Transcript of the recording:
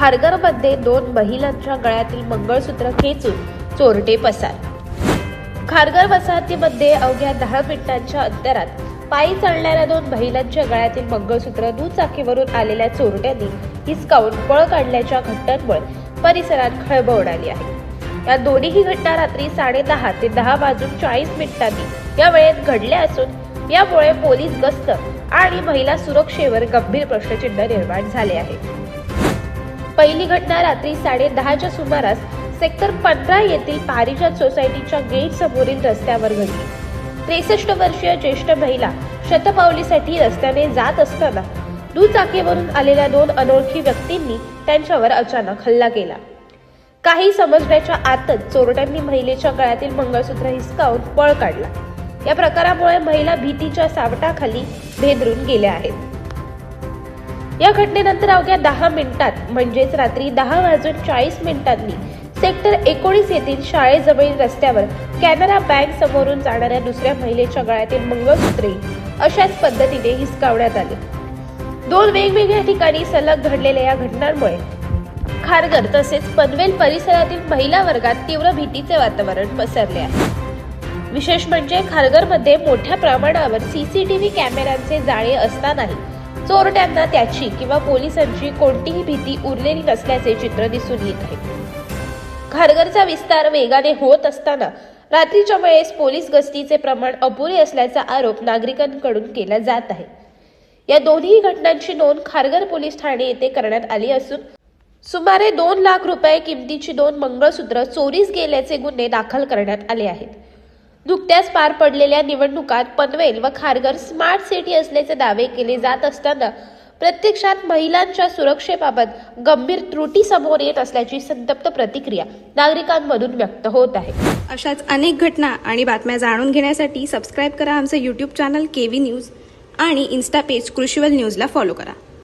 खारघरमध्ये 2 महिलांच्या गळ्यातील मंगळसूत्र खेचून चोरटे पसार। खारघर वसाहतीमध्ये अवघ्या 10 मिनिटांच्या अंतरात पायी चालणाऱ्या 2 महिलांच्या गळ्यातील मंगळसूत्र दुचाकीवरून आलेल्या चोरट्यांनी हिसकावून पळ काढल्याच्या घटनांमुळे परिसरात खळबळ उडाली आहे। या दोन्ही घटना रात्री 10:30 ते 10:40 या वेळेत घडल्या असून यामुळे पोलीस गस्त आणि महिला सुरक्षेवर गंभीर प्रश्नचिन्ह निर्माण झाले आहे। पहिली घटना रात्री 10:30च्या सुमारास सेक्टर 15 येथील पारिजात सोसायटीच्या गेट समोरील रस्त्यावर घडली। 63 वर्षीय ज्येष्ठ महिला शतपावलीसाठी रस्त्याने जात असताना दुचाकीवरून आलेल्या 2 अनोळखी व्यक्तींनी त्यांच्यावर अचानक हल्ला केला। काही समजण्याच्या आतच चोरट्यांनी महिलेच्या गळ्यातील मंगळसूत्र हिसकावून पळ काढला। या प्रकारामुळे महिला भीतीच्या सावटाखाली भेदरून गेल्या आहेत। या घटनेनंतर अवघ्या 10 मिनिटात म्हणजेच रात्री 10:40 सेक्टर 19 येथील शाळेजवळील रस्त्यावर कॅनरा बँक समोरून जाणाऱ्या दुसऱ्या महिलेच्या गळ्यातील मंगळसूत्रे अशाच पद्धतीने हिसकावण्यात आले। 2 वेगवेगळ्या ठिकाणी सलग घडलेल्या या घटनांमुळे खारघर तसेच पनवेल परिसरातील महिला वर्गात तीव्र भीतीचे वातावरण पसरले आहे। विशेष म्हणजे खारघरमध्ये मोठ्या प्रमाणावर सीसीटीव्ही कॅमेऱ्यांचे जाळे असतानाही चोरट्यांना त्याची किंवा पोलिसांची कोणतीही भीती उरलेली नसल्याचे चित्र दिसून येत आहे। खारघरचा विस्तार वेगाने होत असताना रात्रीच्या वेळेस पोलीस गस्तीचे प्रमाण अपुरे असल्याचा आरोप नागरिकांकडून केला जात आहे। या दोन्ही घटनांची नोंद खारघर पोलीस ठाणे येथे करण्यात आली असून सुमारे 2 लाख रुपये किमतीची 2 मंगळसूत्र चोरीस गेल्याचे गुन्हे दाखल करण्यात आले आहेत। नुकत्याच पार पडलेल्या निवडणुकात पनवेल व खारघर स्मार्ट सिटी असल्याचे दावे केले जात असताना प्रत्यक्षात महिलांच्या सुरक्षेबाबत गंभीर त्रुटी समोर येत असल्याची संतप्त प्रतिक्रिया नागरिकांमधून व्यक्त होत आहे। अशाच अनेक घटना आणि बातम्या जाणून घेण्यासाठी सबस्क्राईब करा आमचे YouTube चॅनल केवी न्यूज आणि इन्स्टा पेज कृषीवल न्यूजला फॉलो करा।